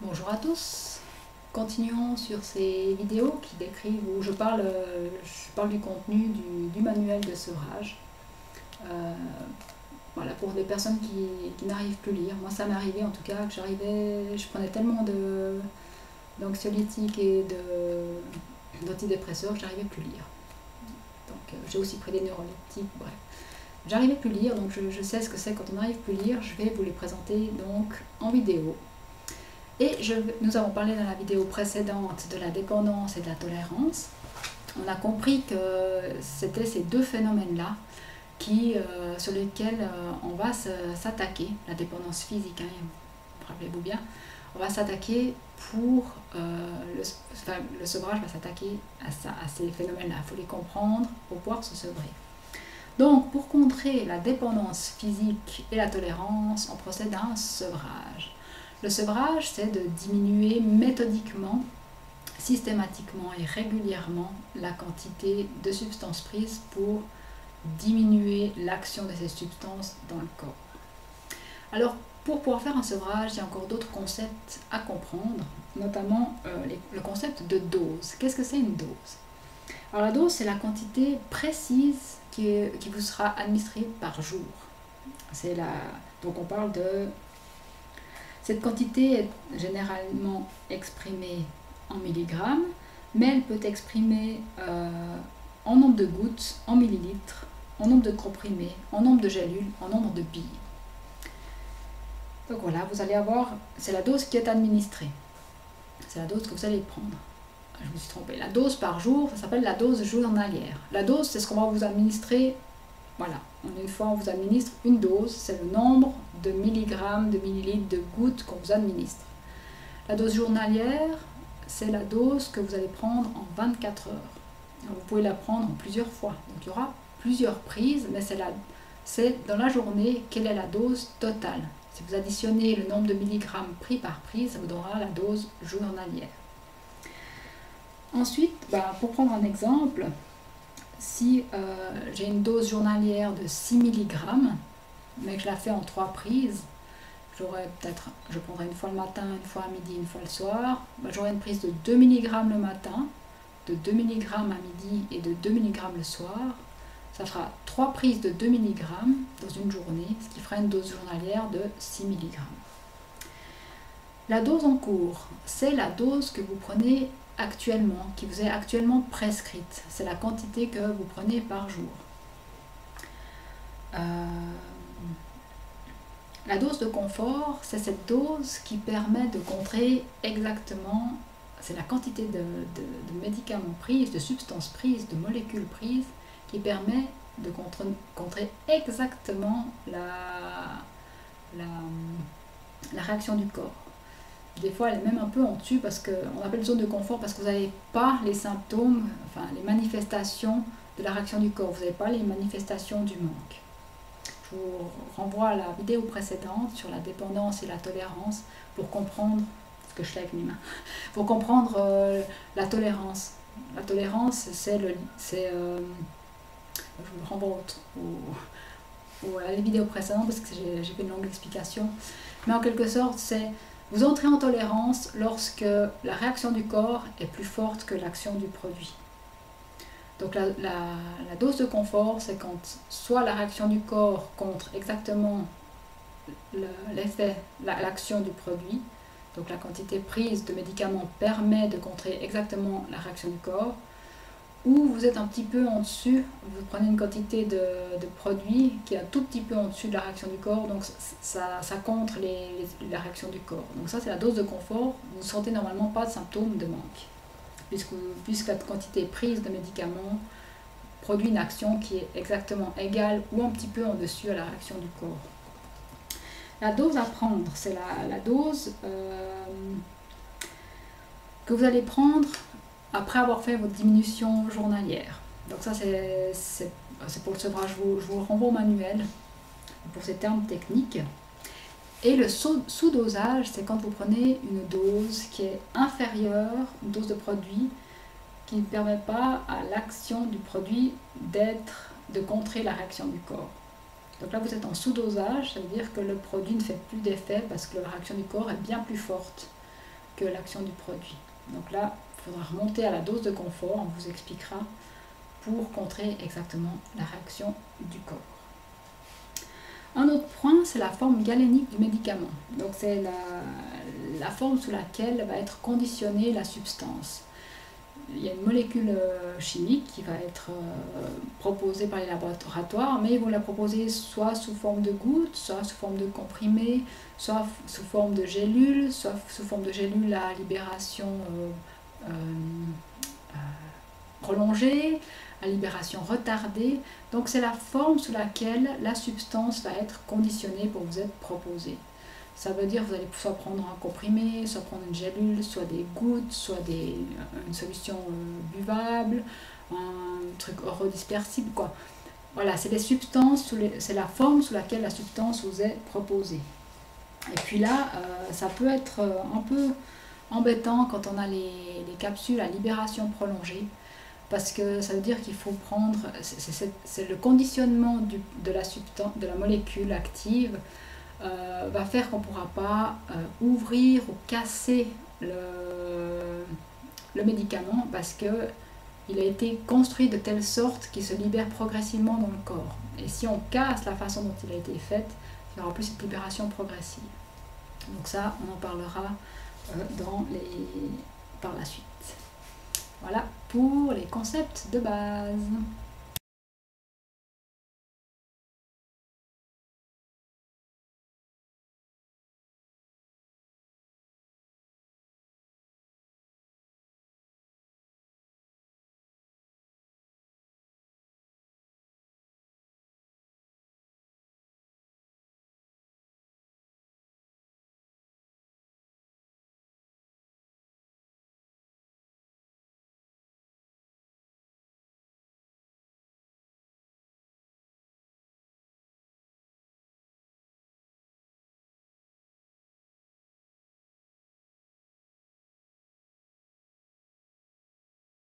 Bonjour à tous, continuons sur ces vidéos qui décrivent, où je parle du contenu du manuel de sevrage. Voilà, pour des personnes qui n'arrivent plus à lire. Moi ça m'est arrivé en tout cas que je prenais tellement d'anxiolytiques et d'antidépresseurs que j'arrivais plus à lire. Donc j'ai aussi pris des neuroleptiques, bref. J'arrivais plus à lire, donc je sais ce que c'est quand on n'arrive plus à lire. Je vais vous les présenter donc en vidéo. Et nous avons parlé dans la vidéo précédente de la dépendance et de la tolérance. On a compris que c'était ces deux phénomènes-là sur lesquels on va s'attaquer, la dépendance physique, rappelez-vous bien, on va s'attaquer le sevrage va s'attaquer à ces phénomènes-là. Il faut les comprendre pour pouvoir se sevrer. Donc, pour contrer la dépendance physique et la tolérance, on procède à un sevrage. Le sevrage, c'est de diminuer méthodiquement, systématiquement et régulièrement la quantité de substances prises pour diminuer l'action de ces substances dans le corps. Alors, pour pouvoir faire un sevrage, il y a encore d'autres concepts à comprendre, notamment le concept de dose. Qu'est-ce que c'est une dose? Alors, la dose, c'est la quantité précise qui vous sera administrée par jour. Donc, on parle de... Cette quantité est généralement exprimée en milligrammes, mais elle peut être exprimée en nombre de gouttes, en millilitres, en nombre de comprimés, en nombre de gélules, en nombre de billes. Donc voilà, vous allez avoir, c'est la dose qui est administrée. C'est la dose que vous allez prendre. Je me suis trompée. La dose par jour, ça s'appelle la dose journalière. La dose, c'est ce qu'on va vous administrer. Voilà, une fois on vous administre une dose, c'est le nombre de milligrammes, de millilitres, de gouttes qu'on vous administre. La dose journalière, c'est la dose que vous allez prendre en 24 heures. Alors, vous pouvez la prendre en plusieurs fois. Donc il y aura plusieurs prises, mais c'est dans la journée quelle est la dose totale. Si vous additionnez le nombre de milligrammes pris par prise, ça vous donnera la dose journalière. Ensuite, pour prendre un exemple, si j'ai une dose journalière de 6 mg, mais que je la fais en 3 prises, je prendrai une fois le matin, une fois à midi, une fois le soir, j'aurai une prise de 2 mg le matin, de 2 mg à midi et de 2 mg le soir. Ça fera 3 prises de 2 mg dans une journée, ce qui fera une dose journalière de 6 mg. La dose en cours, c'est la dose que vous prenez actuellement, qui vous est actuellement prescrite. C'est la quantité que vous prenez par jour. La dose de confort, c'est cette dose qui permet de contrer exactement, c'est la quantité de médicaments pris, de substances prises, de molécules prises, qui permet de contrer exactement la réaction du corps. Des fois, elle est même un peu en dessus parce qu'on appelle zone de confort parce que vous n'avez pas les symptômes, enfin les manifestations de la réaction du corps. Vous n'avez pas les manifestations du manque. Je vous renvoie à la vidéo précédente sur la dépendance et la tolérance pour comprendre ce que je fais avec mes mains. Pour comprendre la tolérance. La tolérance, je vous renvoie à la vidéo précédente parce que j'ai fait une longue explication. Mais en quelque sorte, c'est vous entrez en tolérance lorsque la réaction du corps est plus forte que l'action du produit. Donc la dose de confort, c'est quand soit la réaction du corps contre exactement l'action du produit, donc la quantité prise de médicaments permet de contrer exactement la réaction du corps, ou vous êtes un petit peu en dessus, vous prenez une quantité de produit qui est un tout petit peu en dessus de la réaction du corps, donc ça contre la réaction du corps. Donc ça c'est la dose de confort, vous ne sentez normalement pas de symptômes de manque, puisque la quantité prise de médicaments produit une action qui est exactement égale ou un petit peu en dessus à la réaction du corps. La dose à prendre, c'est la dose que vous allez prendre après avoir fait votre diminution journalière. Donc ça c'est pour le sevrage, je vous renvoie au manuel pour ces termes techniques. Et le sous-dosage, c'est quand vous prenez une dose qui est inférieure, une dose de produit qui ne permet pas à l'action du produit de contrer la réaction du corps. Donc là vous êtes en sous-dosage, ça veut dire que le produit ne fait plus d'effet parce que la réaction du corps est bien plus forte que l'action du produit. Donc là, il faudra remonter à la dose de confort, on vous expliquera, pour contrer exactement la réaction du corps. Un autre point, c'est la forme galénique du médicament. Donc c'est la forme sous laquelle va être conditionnée la substance. Il y a une molécule chimique qui va être proposée par les laboratoires, mais ils vont la proposer soit sous forme de gouttes, soit sous forme de comprimés, soit sous forme de gélules, soit sous forme de gélules à libération prolongée, à libération retardée. Donc c'est la forme sous laquelle la substance va être conditionnée pour vous être proposée. Ça veut dire que vous allez soit prendre un comprimé, soit prendre une gélule, soit des gouttes, soit une solution buvable, un truc orodispersible, quoi. Voilà, c'est les substances, c'est la forme sous laquelle la substance vous est proposée. Et puis là, ça peut être un peu embêtant quand on a les capsules à libération prolongée, parce que ça veut dire qu'il faut prendre, c'est le conditionnement de la molécule active va faire qu'on ne pourra pas ouvrir ou casser le médicament, parce qu'il a été construit de telle sorte qu'il se libère progressivement dans le corps. Et si on casse la façon dont il a été fait, il n'y aura plus cette libération progressive. Donc ça, on en parlera par la suite. Voilà pour les concepts de base.